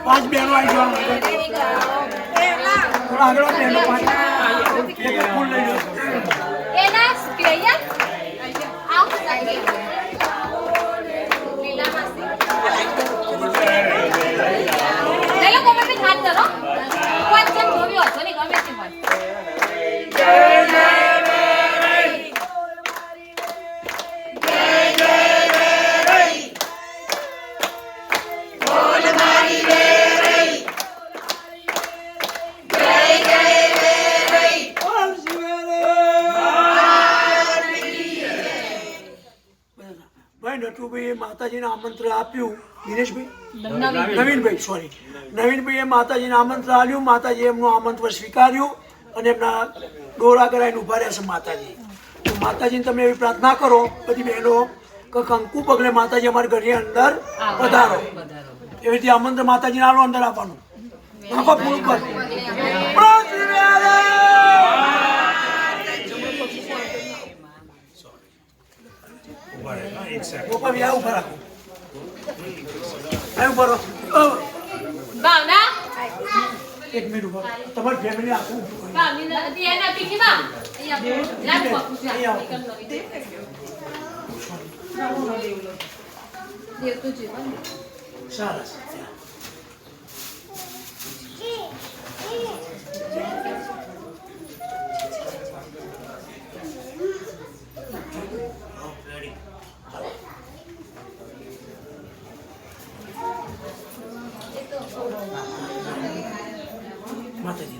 पांच बहनों आई जाओ थोड़ा आगे बहनों पांच एक फूल ले लो ए ना क्लियर आओ साइड लीला मासी ले लो कोमे पे हाथ धरो पांच जन जो भी हो तो नहीं गमे से पण નટુભાઈએ માતાજીને આમંત્રણ આપ્યું દિનેશભાઈ નવીનભાઈ સોરી નવીનભાઈએ માતાજીને આમંત્રણ આપ્યું માતાજીએ એમનું આમંત્રણ સ્વીકાર્યું અને એમના દોરા કરાવીને ઉભા રહ્યા છે માતાજી તો માતાજીને તમે એવી પ્રાર્થના કરો બધી બહેનો કે કંકુ પગલે માતાજી અમારા ઘરની અંદર પધારો એવી રીતે આમંત્રણ માતાજીને આલો અંદર આપવાનું આખો પૂરું કર ऊपर भी आओ ऊपर रखो ऊपर भावना एक मिनट ऊपर तुम्हारी फैमिली आको भावनी दिया ना पीछे बा लाग को देव तो जीवन सारा माताजी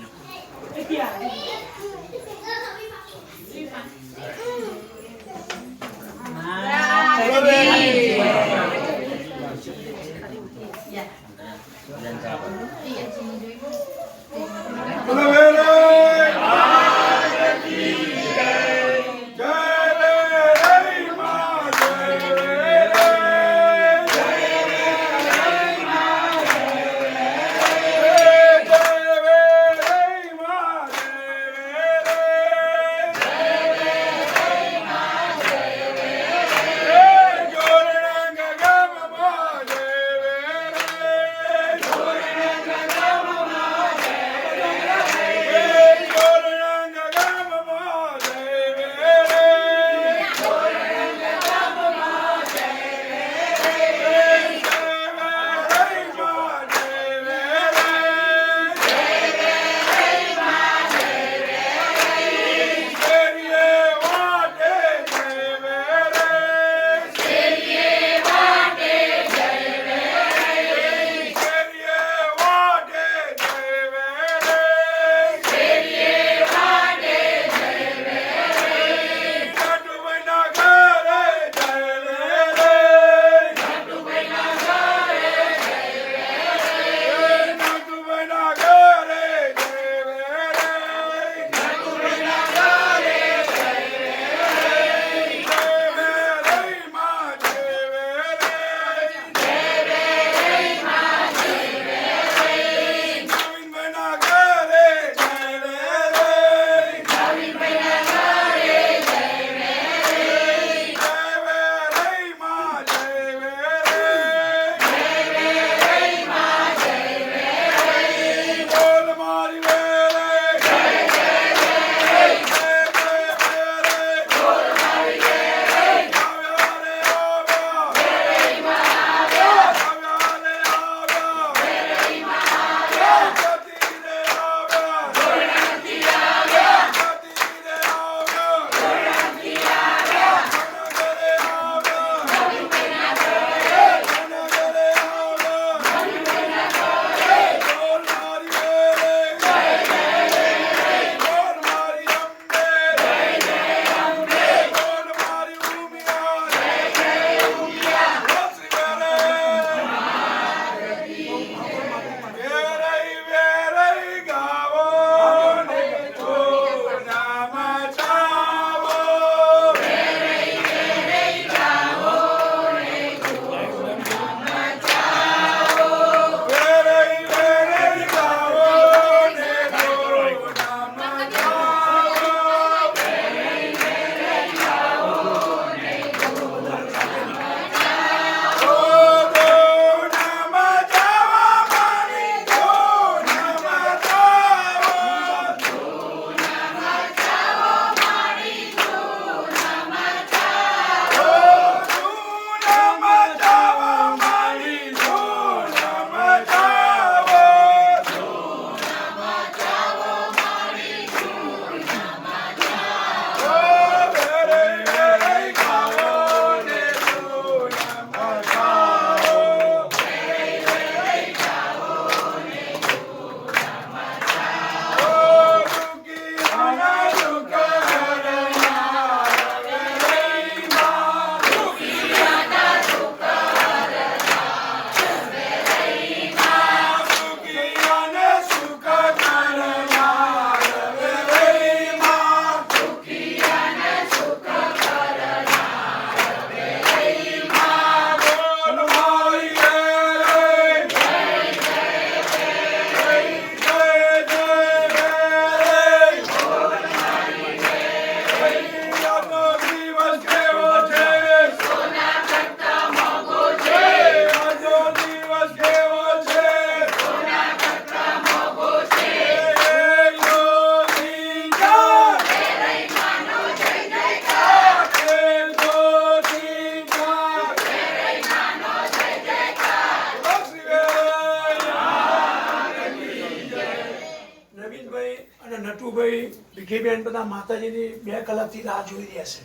ભીખીબેન બધા માતાજીની 2 કલાકથી રાહ જોઈ રહ્યા છે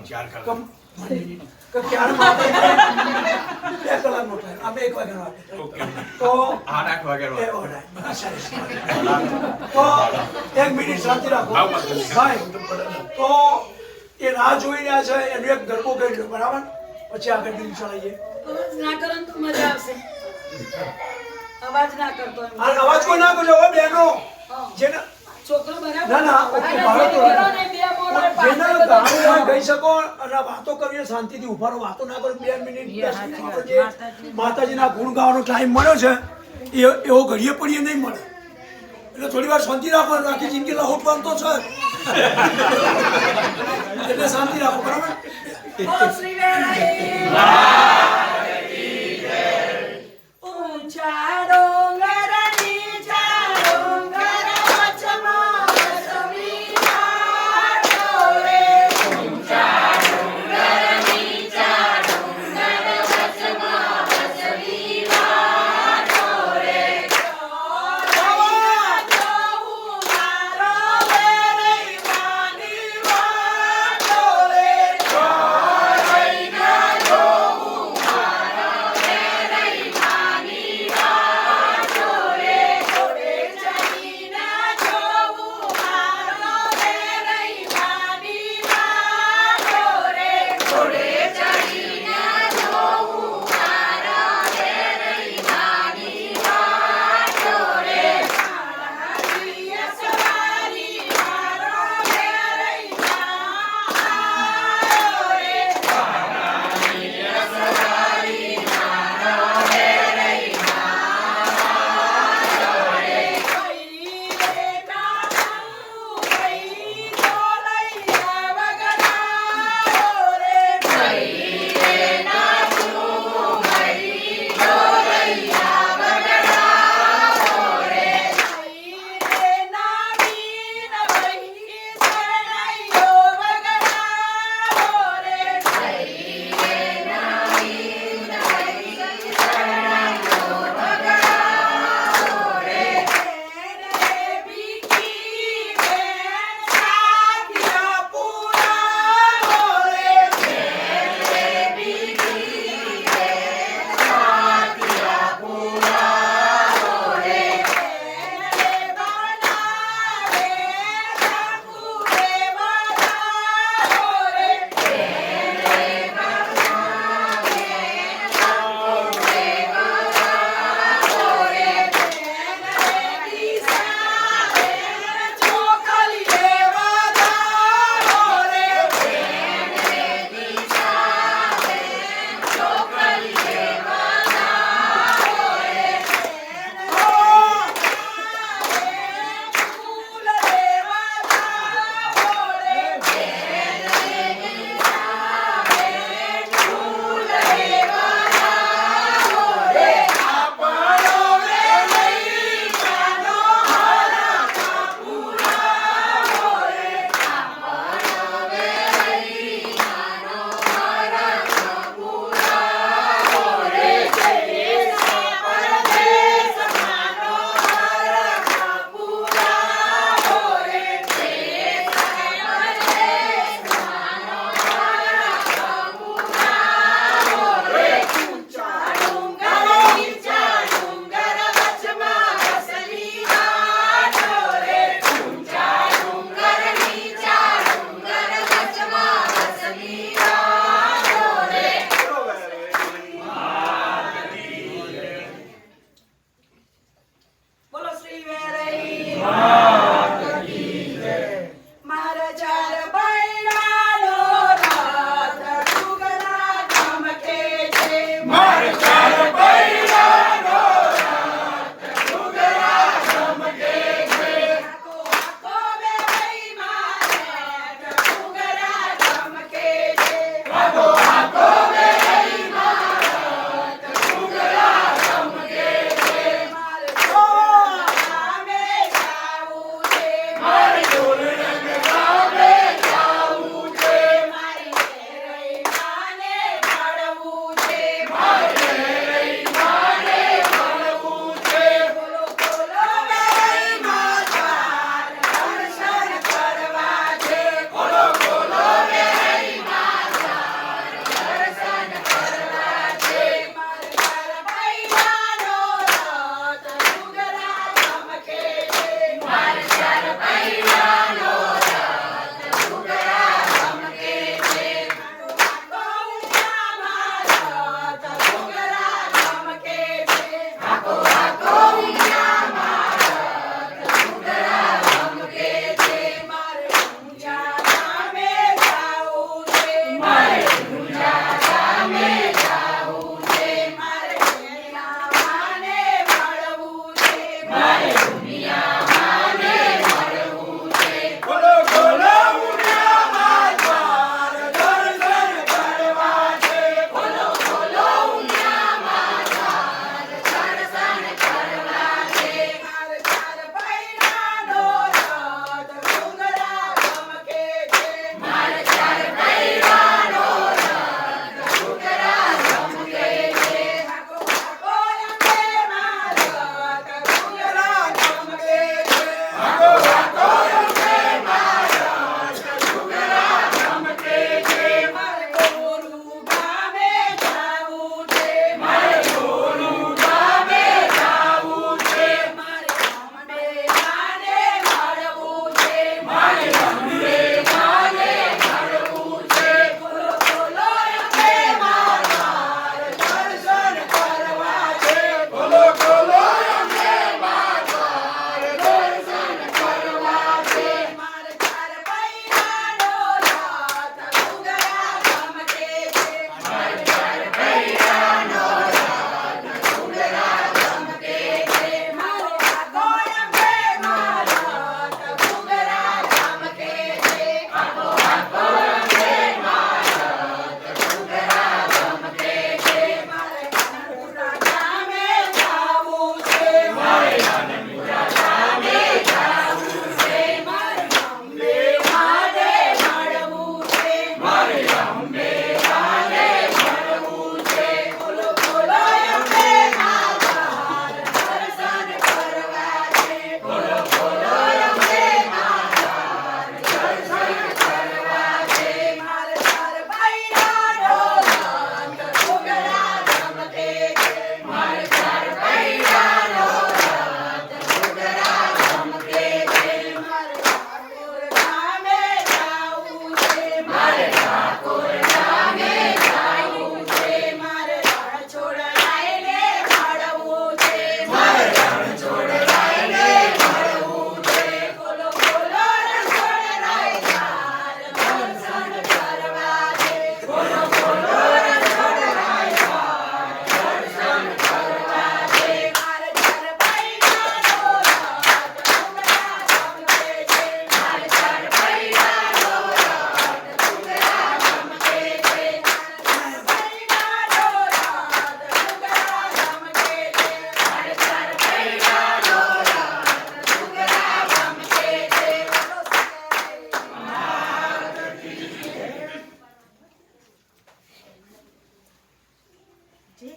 4 કલાક કમ મંદિરની. કે ક્યારે માતાજી 2 કલાકનો ટાઈમ આપણે 1 વાગ્યાનો આપીએ તો 8 વાગ્યાનો એ ઓર્ડર. સરસ. તો 1 મિનિટ શાંતિ રાખો ભાઈ. તો એ રાહ જોઈ રહ્યા છે એનો એક ગરબો કરી લો બરાબર પછી આગળ દિન ચલાવીએ. અવાજ ના કરો ને તો મજા આવશે અવાજ ના કરતો એમ. આ અવાજ કોઈ ના કરજો હો બહેનો જેને છોકરો બરાબર ના ના ઓકે બાળકો પેલો ને બે મોઢો જેને ગાવું હોય ગઈ શકો અને વાતો કરવી શાંતિથી ઉભા રહો વાતો ના કરો 2 મિનિટ 10 મિનિટ આપણે જે માતાજીના ગુણ ગાવાનો ટાઈમ મળ્યો છે એવો ઘડીએ પડીએ નહીં મળે એટલે થોડી વાર શાંતિ રાખો આખી જિંદગી લહોટવાનું તો છે એટલે શાંતિ રાખો બરાબર. ઓ શ્રી વેરાઈ ઊંચા ડોંગર નીચા ડોંગર વચમાં વસવી વાટો રે. ઊંચા ડોંગર નીચા ડોંગર વચમાં વસવી વાટો રે. જોઉં મારો વેરાઈ માની વાટો રે. જોઉં એક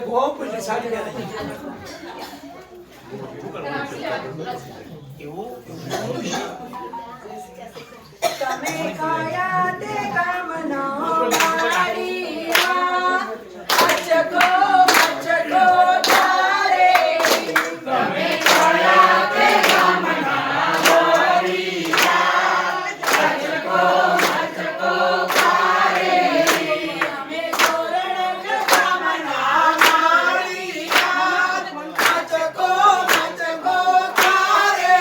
ગોપ પછી સાડી પહેરાય. તમે કયા તે કામનો માળિયા, અચકો અચકો તારે. તમે કયા તે કામનો માળિયા, અચકો અચકો તારે. અમે તોરણ કામના માળિયા, અચકો અચકો તારે.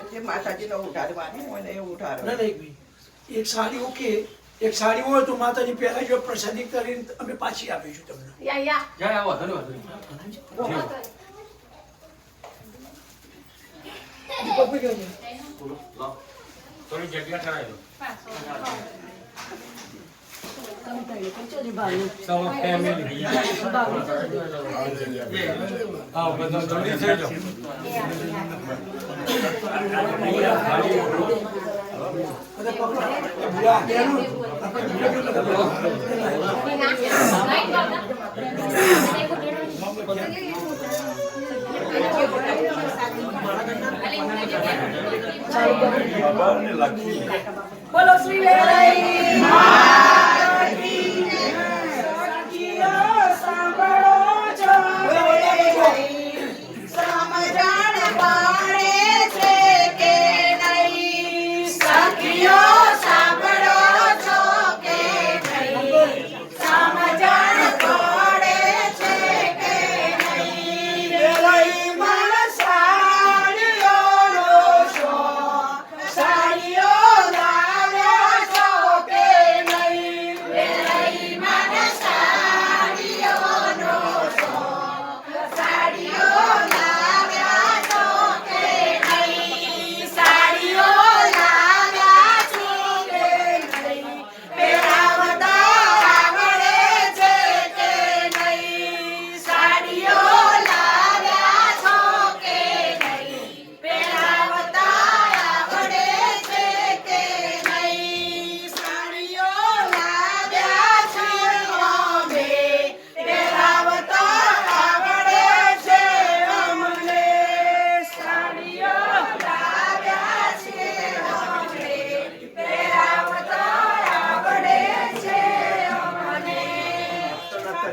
અમે માતાજીનો ઉઠાડવાની હોય ને એ ઉઠાડો. ના ના, એક મિનિટ. એક સાડી ઓકે, એક સાડી હોય તો માતાજી પહેલા જો પ્રસાદી કરીને અમે પાછી આપીશું તમને. જાય આવો ધન્યવાદ દીપકભાઈ કહે છે. થોડી જગ્યા કરાવી દો ફેમિલી આવો બધા જલ્દી થઈ જાઓ બધા પકડો. એ ભૂરા પહેરું. આપણે ભૂરા બોલો શ્રી વેરાઈ માતા કી જય. સખીઓ સાંભળો છો, સમજણ પાડે છે કે નહીં. સખીઓ સાંભળો છો કે નહીં, સમજણ પડે છે કે નહીં.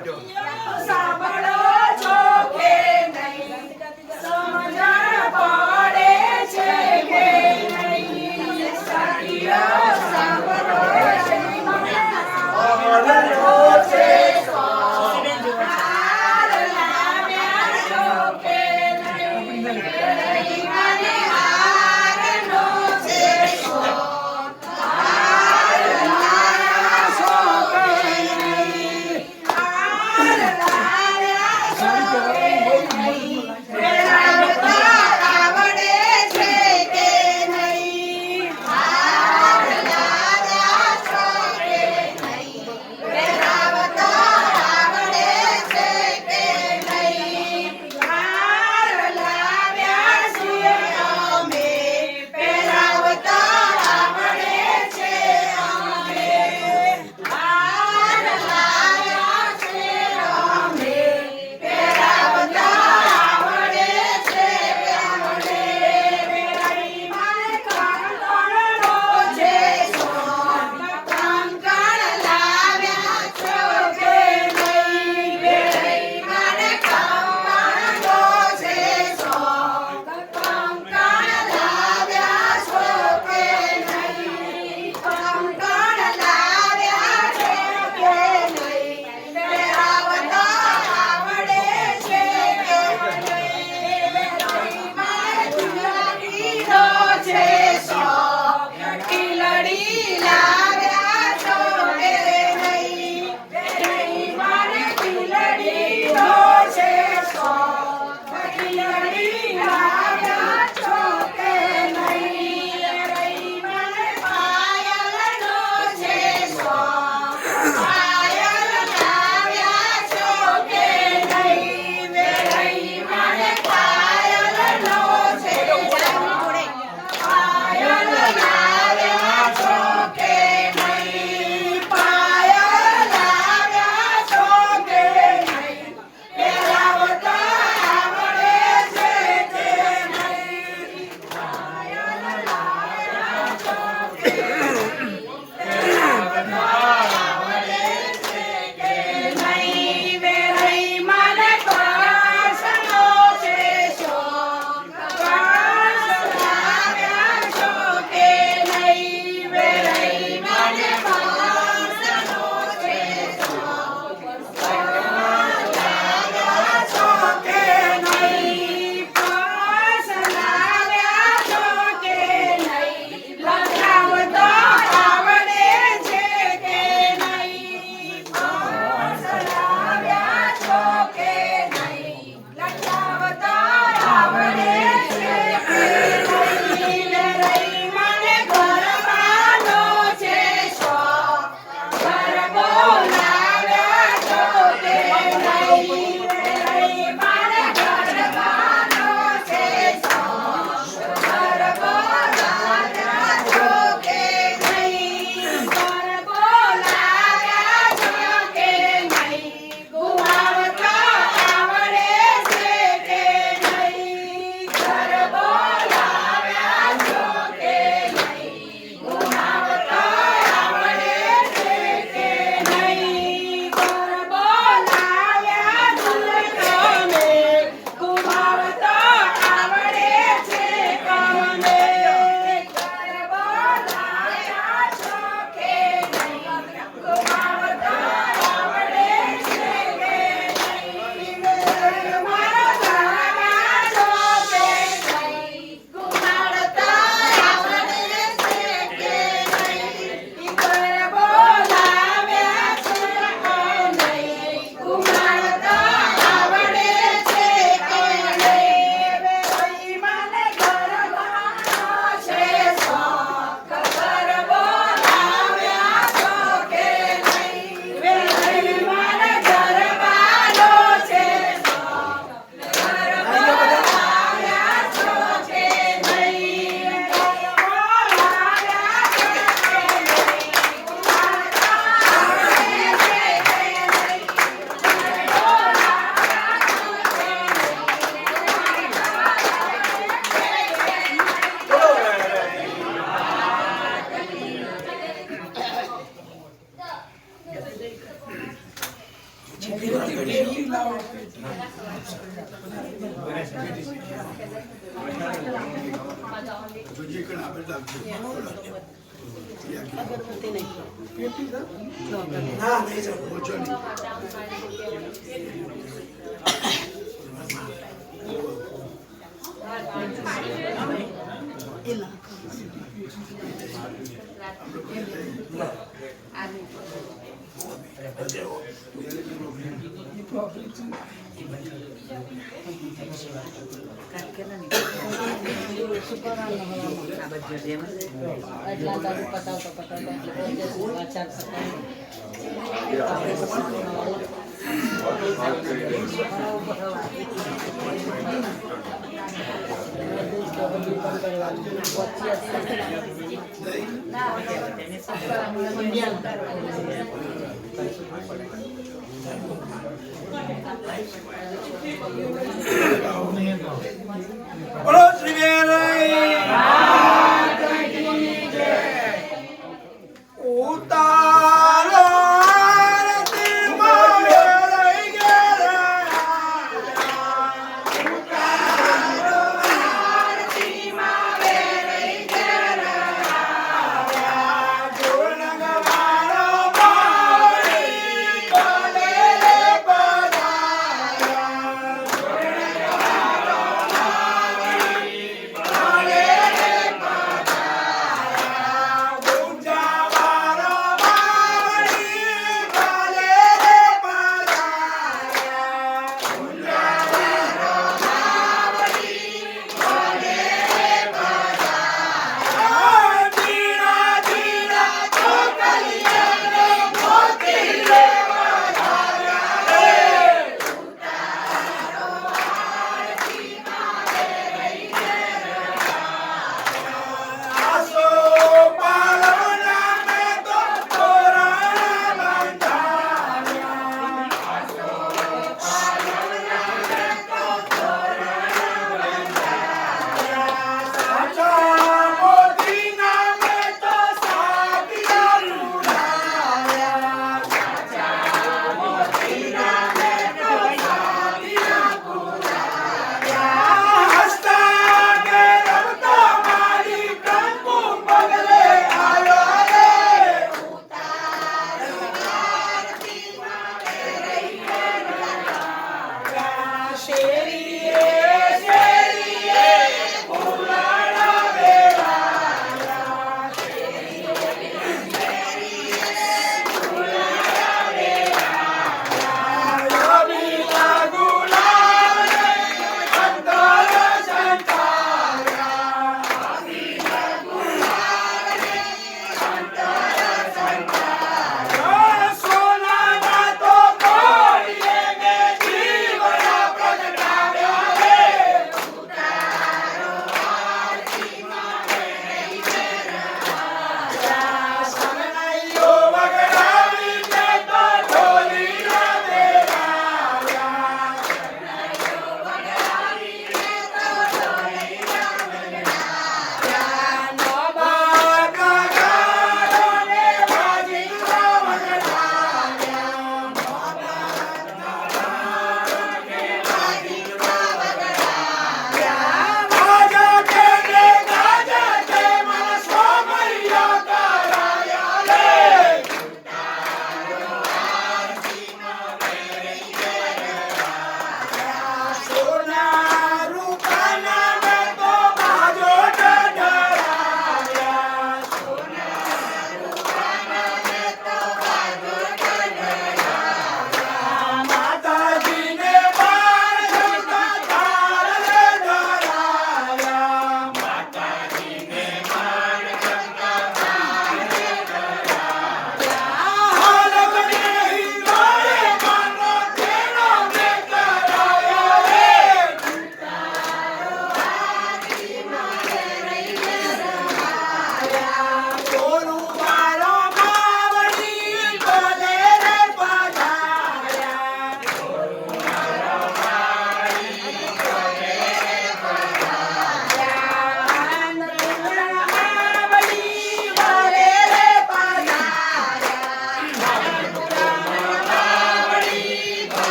સાંભળો છો કે નહીં સમજણ પડે છે કે નહીં સખીઓ સાંભળો છે હાર લાવ્યા છો કે નહીં મને હારનો છે શોખ. હાર લાવ્યા છો કે નહીં હાર લાવ્યા ના નહીં જવું. બોલો શ્રી ઉતારો આરતીમાં વેરાઈ ગયા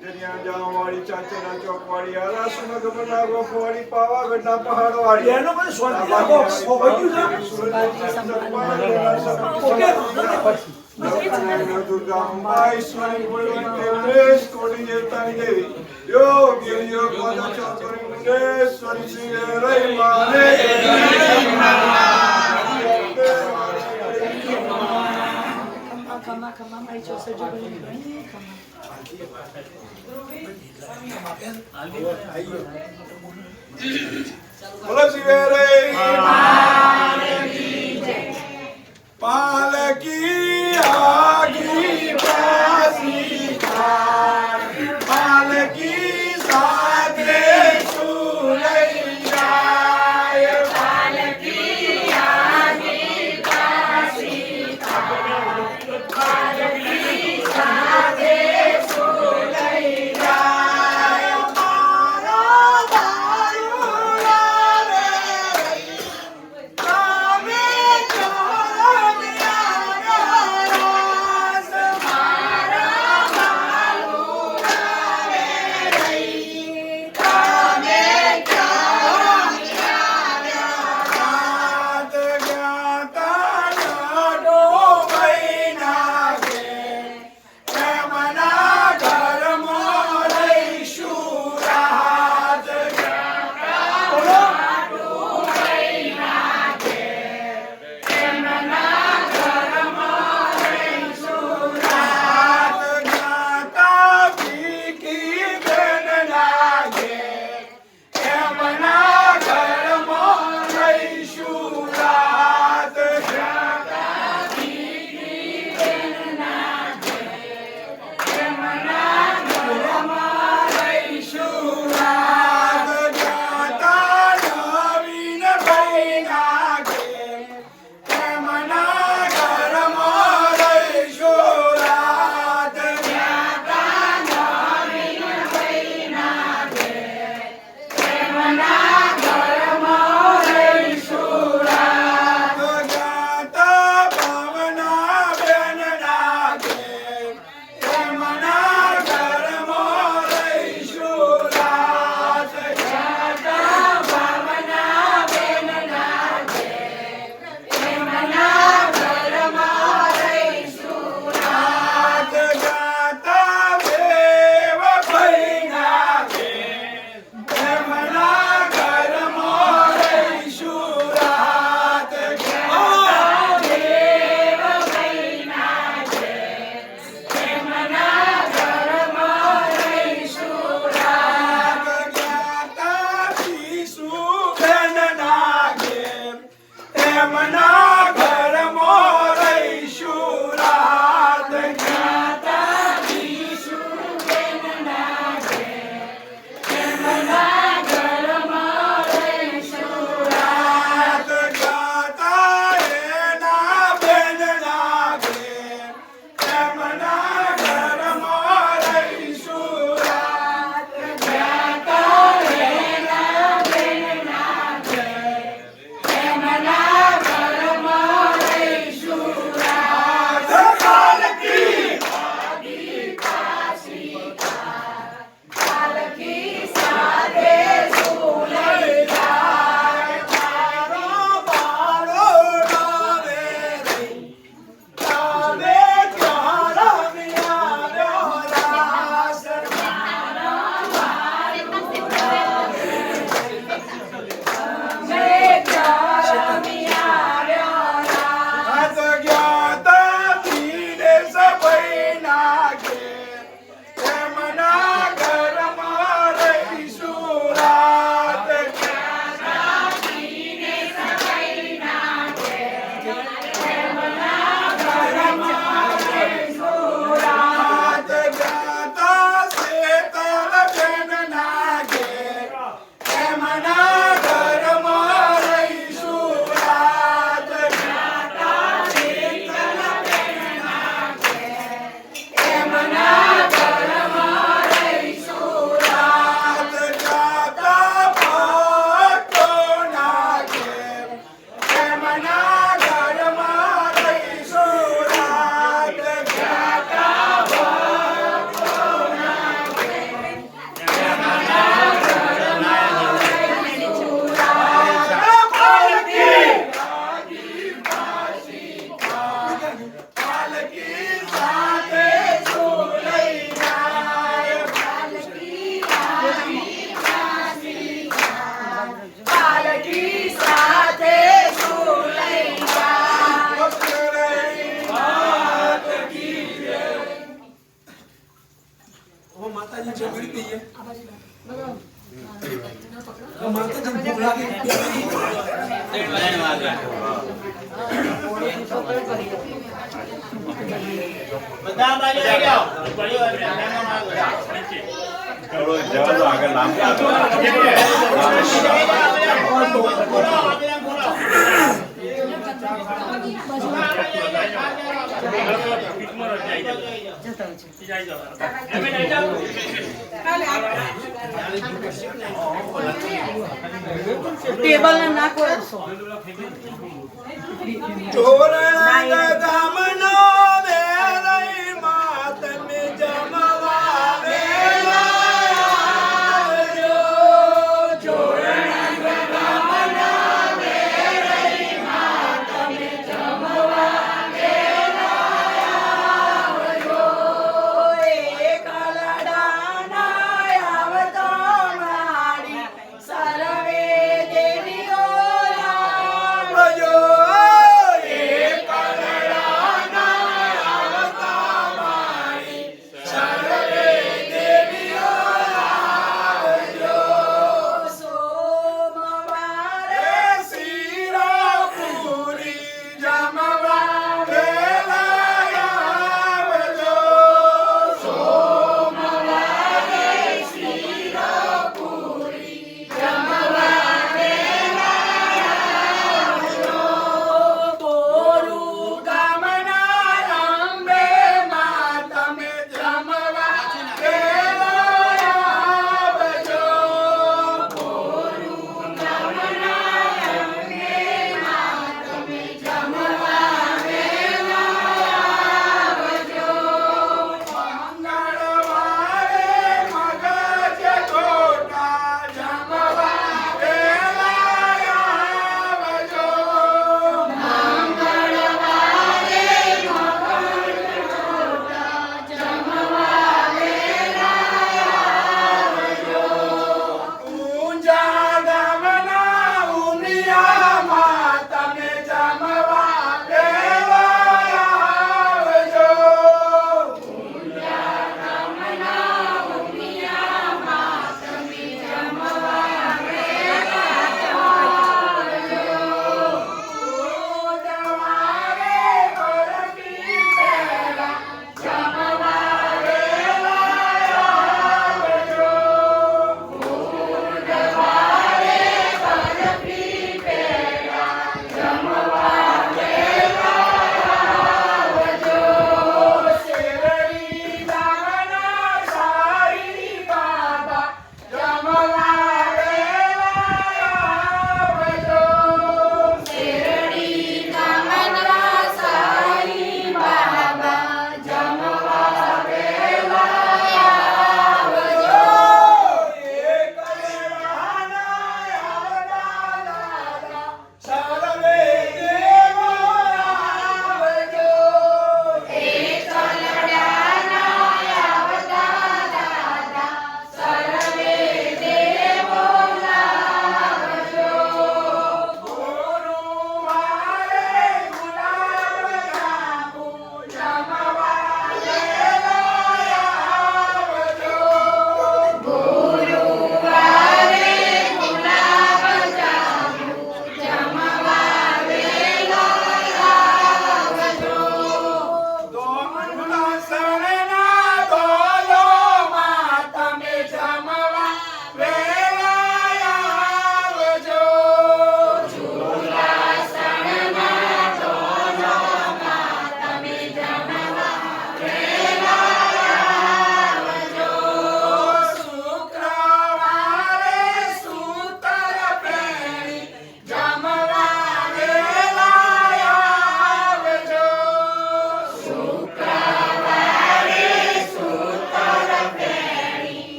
દરિયા જામવાળી, ચાચેના ચોકવાળી, આલાસુના ગમનના ગોખવાળી, પાવાગઢના પહાડવાળી. એનો મને શાંતિ રાખો. ઓ, બધું છે? દુર્ગા અંબા ઈશ્વરી બોલવંતે ઉમેશ કોટી દેવતાની દેવી યોગ યોગ વાદા ચોકરી મુંડેશ્વરી શ્રી રઈ માને ખમા ખમા મારી ચોસઠ જોડે ખમા બોલો શ્રી રઈ પાલકી આગી પાસી થાય પાલકી સાથે સુરઈ જાય પાલકી આગી પાસી થાય પાલકી સાથે સુરઈ જાય મારો દારૂ લાવે તમે પાલકી સાથે શું લઈ જાય પાલકી સાથે શું લઈ જાય હવે માતાજી જમણી દઈએ માતાજી ભૂખ લાગે બધા બાજુ આવી જાઓ પડ્યો થોડો જવા આગળ લાંબા ટેબલ ને નાખો ચોરણા ગામનો વેરાઈ માત મે જમવા વેરાયો ચોરણા ગામનો વેરાઈ માત મે જમવા વેરાયો આવતો મારી સર્વે દેવીઓ જો એ કલડાના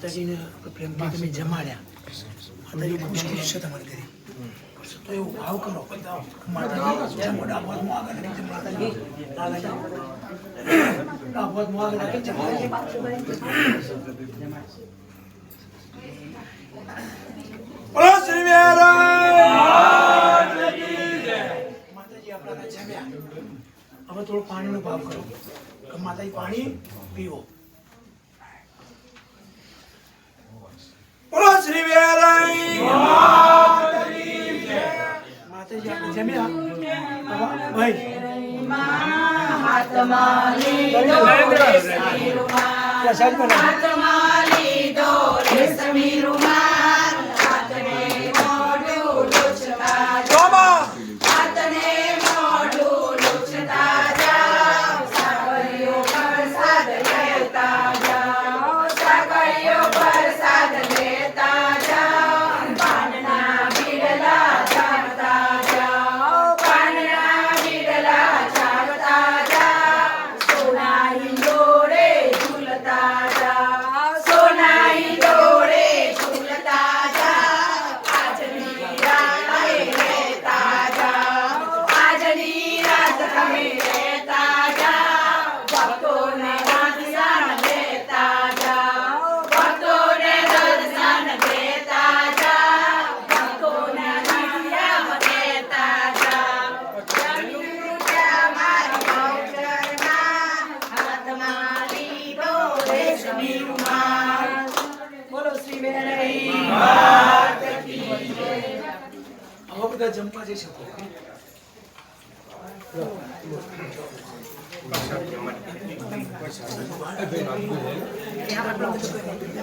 માતાજીને પ્રેમથી તમે જમાડ્યા માતાજી ખુશ ખુશ છે તમારી ઘરે તો એવું ભાવ કરો માતાજી જમો ડાબોદમાં આગળ રાખી માતાજી લાલા ડાબોદમાં આગળ રાખી જમાડે બોલો શ્રી મહારાજ માતાજી આપણા જમ્યા હવે થોડો પાણીનો ભાવ કરો કે માતાજી પાણી પીવો બોલો શ્રી મહારાજ માતાજી આપણે જમ્યા ભાઈ પ્રસાદ બોલો શ્રી મહારાજ હવે બધા જમવા જઈ શકો Hãy subscribe cho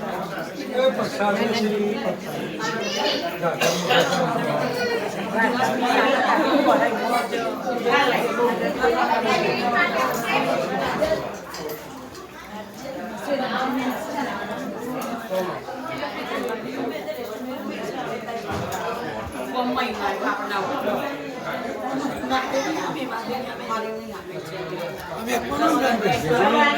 kênh Ghiền Mì Gõ để không bỏ lỡ